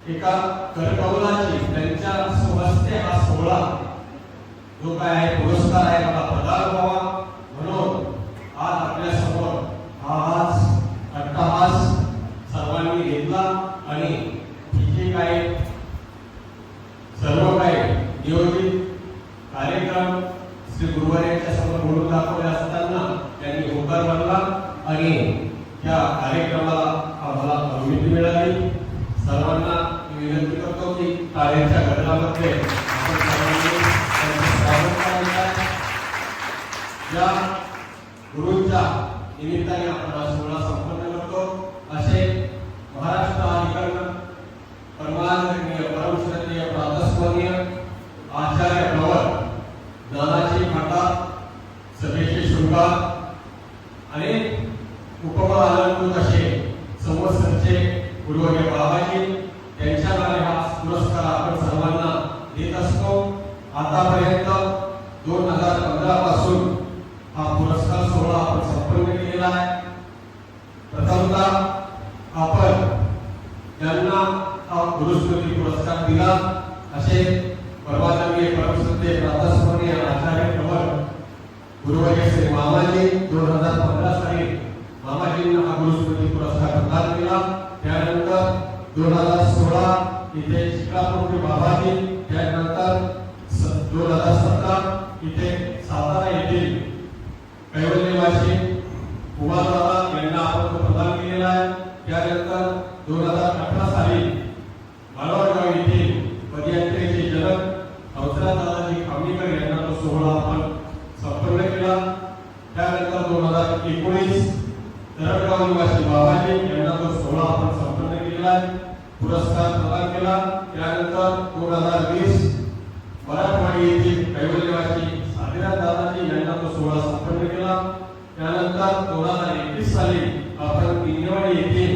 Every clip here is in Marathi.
एका करकौलाची त्यांच्या स्वहस्ते हा सोहळा जो काय आहे पुरस्कार आहे मला प्रदान व्हावा म्हणून आज आपल्या समोर आज अट्टहास सर्वांनी घेतला आणि जे काय सर्व काही नियोजित कार्यक्रम श्री गुरुवारच्या समोर बोलून दाखवले असताना त्यांनी होकार मानला आणि त्या कार्यक्रमाला आम्हाला अनुमती मिळाली। सर्वांना विनंती करतो की टाळ्यांच्या गजरामध्ये आपण सर्वांनी त्यांचे स्वागत करायचे। या गुरूंच्या निमित्ताने आपण हा सोहळा संपन्न करतो। असे महाराष्ट्र अधिकरण परमादरणीय परमश्रद्धेय प्रातस्मरणीय आचार्य प्रवर ज्ञानाची माता सभेचे शृंगार अनेक उपमा अलंकृत असे संवत्सरचे गुरुवर्य बाबाजी त्यांच्या नावे हा पुरस्कार आपण सर्वांना देत असतो। आतापर्यंत 2015 पासून हा पुरस्कार सोहळा आपण संपन्न केलेला आहे। प्रथमतः आपण त्यांना हा गुरुस्मृती पुरस्कार दिला असे परमादरणीय परमश्रद्धेय प्रातस्मरणीय आचार्य प्रवर गुरुवर्य श्री मामाजी 2015 साली मामाजींना हा गुरुस्मृती पुरस्कार प्रदान केला। त्यानंतर 2016 इथे शिक्रापूरचे बाबाजी, त्यानंतर 2017 इथे सातारा येथील कैवल्यवासी उमादादा यांना आपण प्रदान केलेला आहे। त्यानंतर 2018 साली मालवणगाव येथील पदयात्रेचे जनक हंसराज दादाजी खामणीकर यांना तो सोहळा आपण संपन्न केला। त्यानंतर 2019 तरडगाव निवासी बाबाजी यांना तो सोहळा आपण संपन्न केला आहे, पुरस्कार प्रदान केला। त्यानंतर 2020 मराठवाडी येथील कैवल्यवासी साधीराज दादाजी यांना तो सोहळा संपन्न केला। त्यानंतर 2021 साली आपण किन्नेवाडी येथील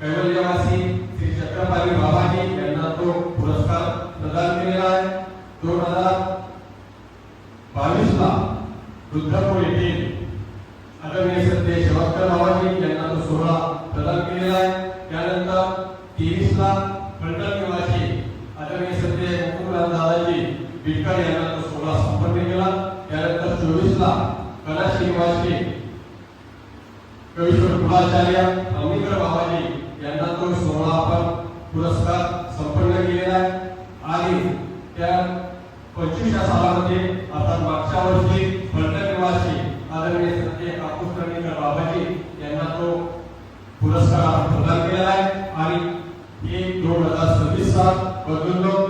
कैवल्यवासी श्री छत्रपती बाबाजी यांना तो पुरस्कार प्रदान केलेला आहे। 2022 ला रुद्रपूर येथील आदरणीय श्रद्धेय शेवटकर बाबाजी यांना तो सोहळा प्रदान केलेला आहे। त्यानंतर 23 ला फलटण निवासी आदरणीय श्रद्धेय मुकुंदराज दादाजी बिडकर यांना तो सोहळा संपन्न केला। त्यानंतर 24 ला कलाशी निवासी कवीश्वर कुलाचार्य अमिकर बाबाजी यांना तो सोहळा आपण पुरस्कार संपन्न केलेला आहे। आणि त्या 25व्या सालामध्ये आता मागच्या वर्षी फलटण निवासी आदरणीय श्रद्धेय कापूस कर्णिकर बाबाजी यांना तो पुरस्कार आपण प्रदान केलेला आहे। आणि हे 2026 साल बदलून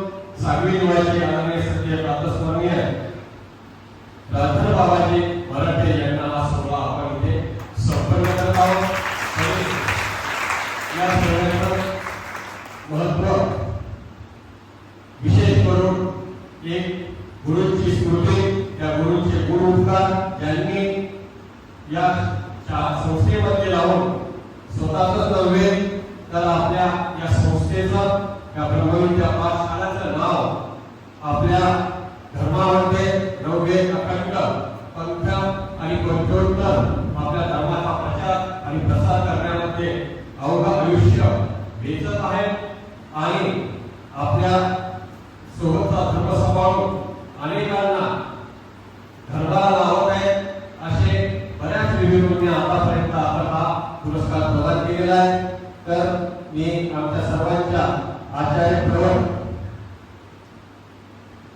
सांगवी निवासी आदरणीय श्रद्धेय प्रातस्मरणीय राजधर बाबाजी मराठे यांना हा सोहळा आपण इथे संपन्न करत आहोत। या सोहळ्याचं महत्व विशेष करून एक गुरूंची स्मृती, त्या गुरूंचे गुरु उपकार ज्यांनी या संस्थेमध्ये राहून स्वतःच नव्हे तर आपल्या या संस्थेचं या ब्रह्मविद्या पाठशाळेचं नाव आपल्या धर्मामध्ये नव्हे अखंड पंथ आणि पंचोत्तर आपल्या धर्माचा प्रचार आणि प्रसार करण्यामध्ये अवघं आयुष्य वेचत आहे आणि आपल्या सोबतचा धर्म सांभाळून अनेकांना धर्माला लावत आहेत असे बऱ्याच विविधतेने आतापर्यंत आपण हा पुरस्कार प्रदान केलेला आहे। तर मी आमच्या सर्वांच्या आचार्य प्रवर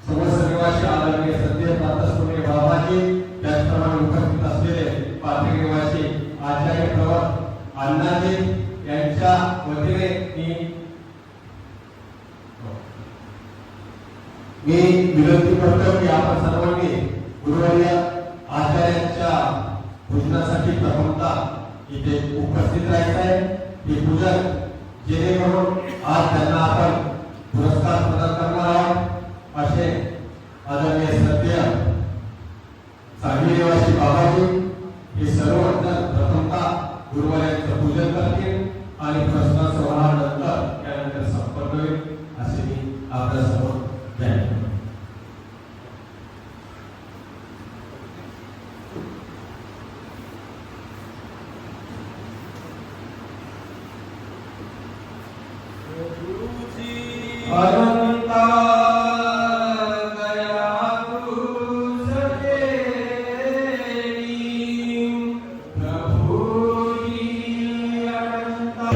समस्त निवासी आदरणीय श्रद्धेय प्रातस्मरणीय बाबाजी, त्याचप्रमाणे उपस्थित असलेले पाथरी निवासी आचार्य प्रवर अण्णाजी यांच्या वतीने मी विनंती करतो की आपण सर्वांनी गुरुवर्य आचार्यांच्या पूजनासाठी प्रथमतः इथे उपस्थित राहायचं आहे। हे पूजन जेणेकरून आज त्यांना आपण पुरस्कार प्रदान करणार आहोत असे आदरणीय श्रद्धेय सांगली निवासी बाबाजी हे सर्वजण प्रथमतः गुरुवर्यांचं पूजन करतील आणि पुरस्कार सोहळा नंतर त्यानंतर संपन्न होईल असे मी आपल्या समोर जाहीर करतो। गुरुजी अनंता दया तुझे प्रभु की अनंता।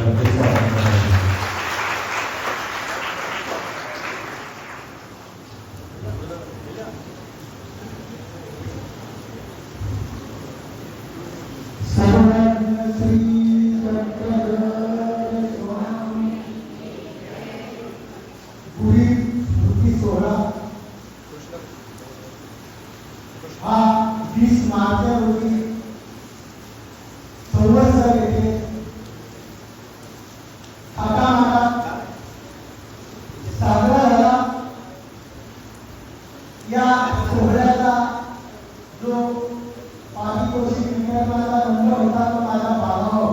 हा 20 मार्च रोजी संवत्सर येथे थाटामाटात साजरा झाला। या सोहळ्याचा जो पारितोषिक वितरणाचा नंबर होता तो माझा 12वा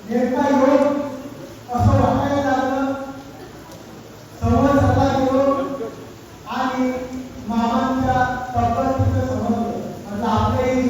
नेमका योग असं वाटायला लागलं। संवत्सराला योग आणि मामांच्या तब्बतीचं समजलं म्हणजे आपल्याही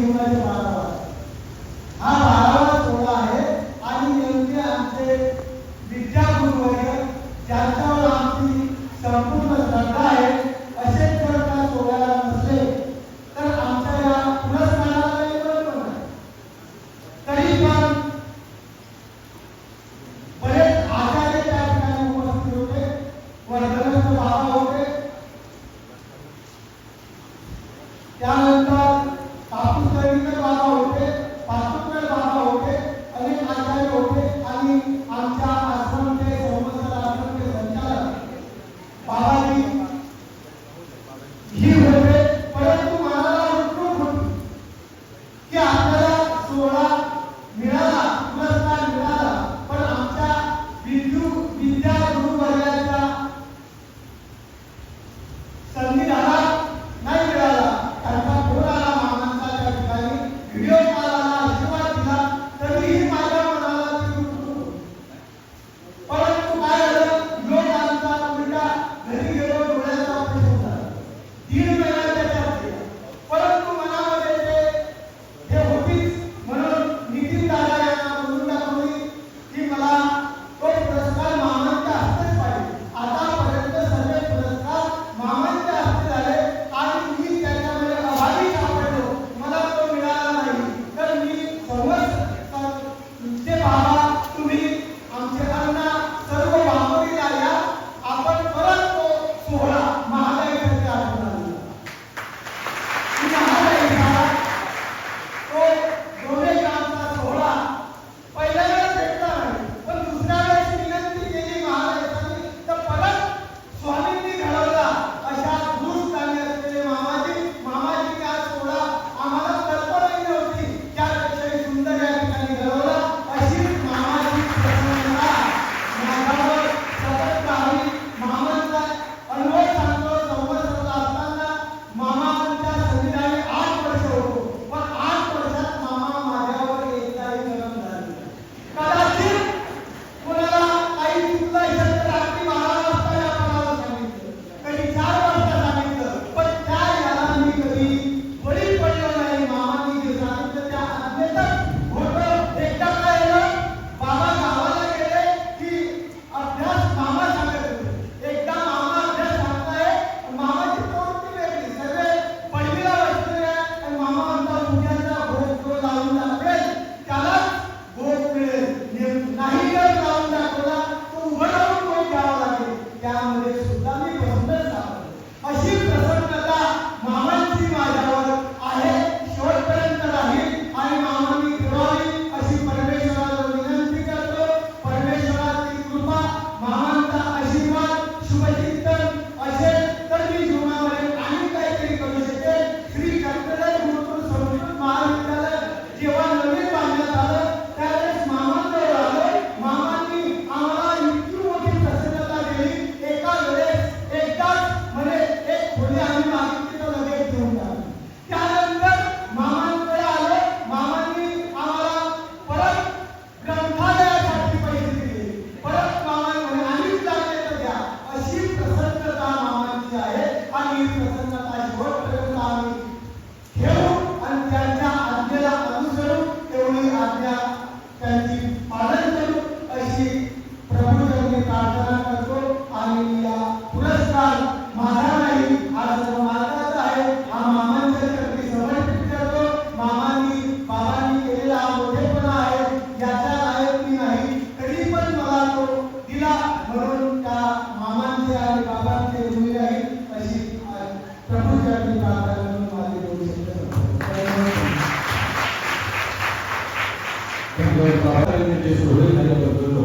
ठिकाणी ते सोहळे झाल्याबद्दल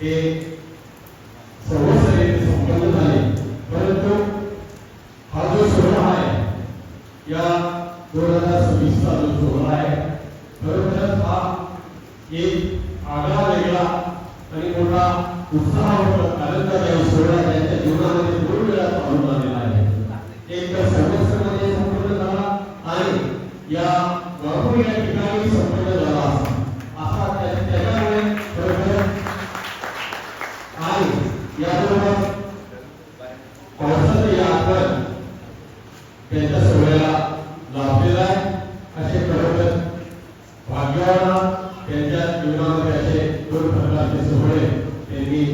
ते सर्वसाधारण संपन्न झाले. परंतु हा जो सोहळा आहे या 2026 चा जो सोहळा आहे खरोखरच हा एक आगळा वेगळा आणि मोठा उत्साहावर आनंदाचा सोहळा त्यांच्या जीवनामध्ये 2 वेळा पाहून आलेला आहे. एक तर सर्वस्वमध्ये संपन्न झाला आणि या बापू या ठिकाणी संपन्न झाला असा त्याच्यामुळे खरोखर आणि याबरोबर पावसाचं या आपण त्यांच्या सोहळ्याला लाभलेला आहे. असे खरोखर भाग्यवान त्यांच्या जीवनामध्ये असे 2 प्रकारचे सोहळे त्यांनी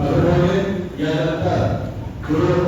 अनुभवले. यानंतर गुरु